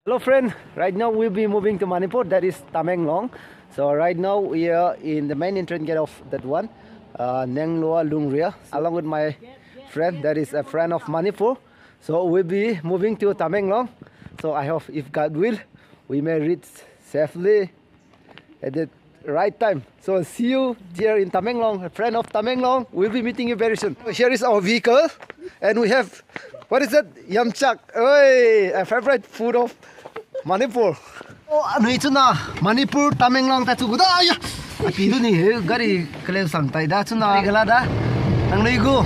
Hello friend, right now we'll be moving to Manipur, that is Tamenglong. So right now we are in the main entrance gate of that one, Nengloa Lungria, along with my friend, that is a friend of Manipur. So we'll be moving to Tamenglong. So I hope if God will, we may reach safely at the right time. So see you here in Tamenglong, a friend of Tamenglong. We'll be meeting you very soon. Here is our vehicle and we have, what is that? Yamchak, a favorite food of Manipur. Oh, ano ito na? Manipur, Tamenglong, Tatsuguda. Ay, apido ni gari kalew sangtay da chuna gala da. Ang noigo.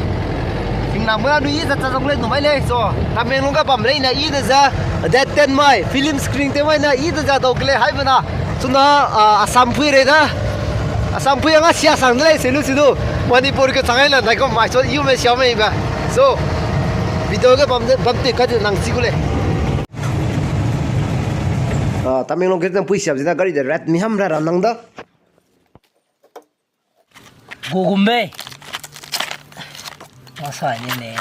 Singna mo ano yi sa tsong le numai le. So, Tamenglong ka pam le na yi da za that 10 mai film screen te mai na yi da za dog le hai bana. Chuna Assam phui re da. Assam phui nga sia sang le selu sidu. Manipur ke changai la nai ko mai so yu me xiao mei ba. So, video ke pam te ka nang sigule. Tamenglong kita pui siap kita gari red mi hamra ranang da gogumbe masa ini nih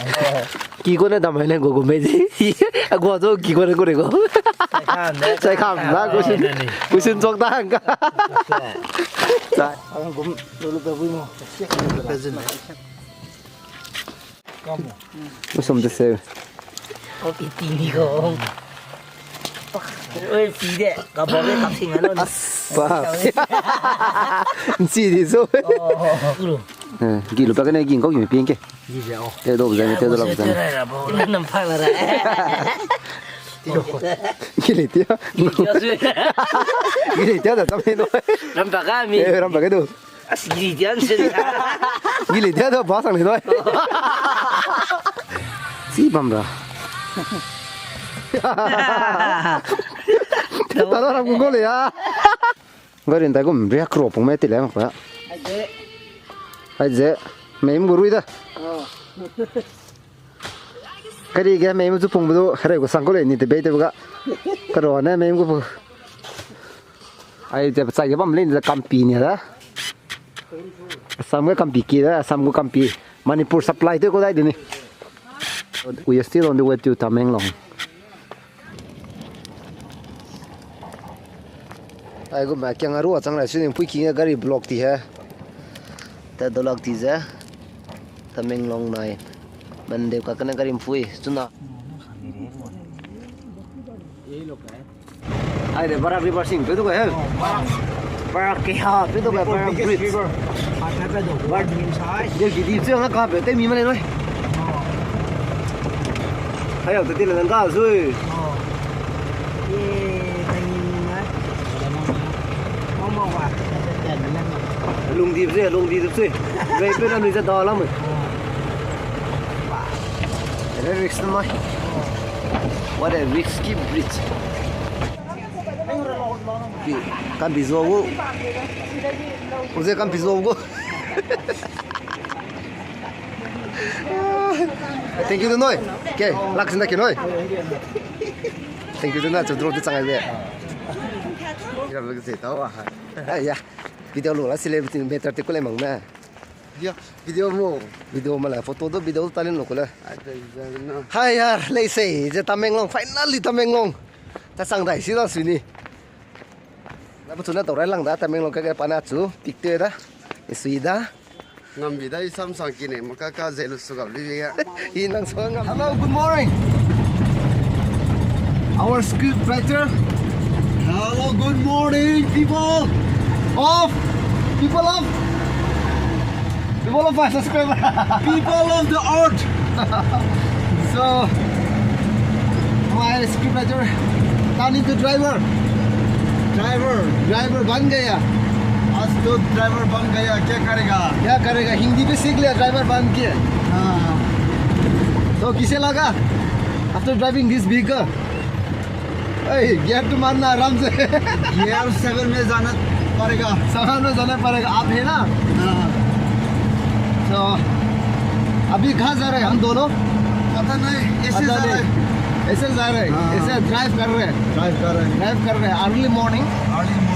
ki ko na damai le gogumbe ji agwa to ki ko re go sai kham na ko sin chok da ang ka sa ang gum dulu pe bui mo present kamu musom de se kok ini kong ơi phí đấy, có bố biết tập sinh nó chỉ thì rồi ghi lúc cái này ghi có gì biến kia thế đâu bây giờ làm sao nó nằm phăng là đấy ghi lấy tiếc ghi lấy tiếc là sao vậy làm bạc á mi làm bạc cái đâu ghi lấy tiếc ghi lấy tiếc thôi bỏ sang này thôi gì bầm rồi tao làm cũng có liền à cái điện thoại của mình riêng crop mấy tỷ lệ mà phải ai dễ mấy em gửi đó cái gì cái mấy em chụp phùng video hay là có sang có liền thì bây giờ cái đó này mấy em có ai để chạy cái bấm lên là cầm pin nhá đó sang cái cầm pin kia đó sang cái cầm pin Manipur supply tôi có đây được nè we are still on the way to Tamenglong. Ai cũng mà keng aru achang lai suning pui king gari block ti hai ta dolak ti za Tamenglong nai man dev ka kana gari pui chuna ai de bara reversing pe to ko hai bara ke ha pe to ko bara bridge bird inside de ki di chang ka pe te mi ma le noi hay ở tới là nâng cao rồi lùng đi rồi về bên đó nuôi ra to lắm rồi đây risk lắm mày what a risky bridge can bị dầu vô có gì can bị dầu vô thank you to noi okay lắc xin kia noi thank you to noi cho drop đi sang ai vậy làm cái gì tao à ya video luôn là celebrity better te kule mang na video mà là photo đó video ta lên luôn kule hay yaar lấy say je Tamenglong finally Tamenglong ta sang dai si lo sini na bu tuna tàu rai lang da Tamenglong cái pana chu picture da sui da ngam bi dai sam sang ki ne maka ka zelu su gab li ya inang so ngam hello good morning our script writer hello good morning people of my subscriber people of the earth so my script writer turning to driver ban gaya आज तो driver बन गया क्या करेगा हिंदी भी सीख लिया driver बन के तो किसे लगा after driving this vehicle gear तो मारना आराम से गियर 7 में जाना पड़ेगा आप है ना तो अभी कहाँ जा रहे हैं हम दोनों पता नहीं ऐसे जा रहे ऐसे ड्राइव कर रहे हैं early morning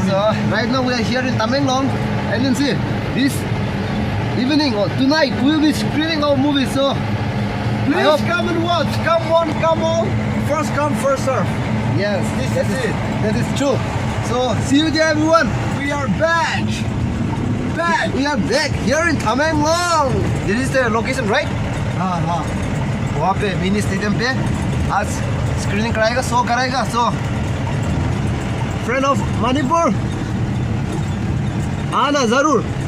so right now we are here in Tamenglong and then see this evening or tonight we will be screening our movie so please come and watch come on first come first serve Yes, that is true. So see you there, everyone. We are back. We are back here in Tamenglong. This is the location, right? हाँ. वहाँ पे mini stadium पे आज screening कराएगा, show कराएगा. So friend of Manipur, आना जरूर.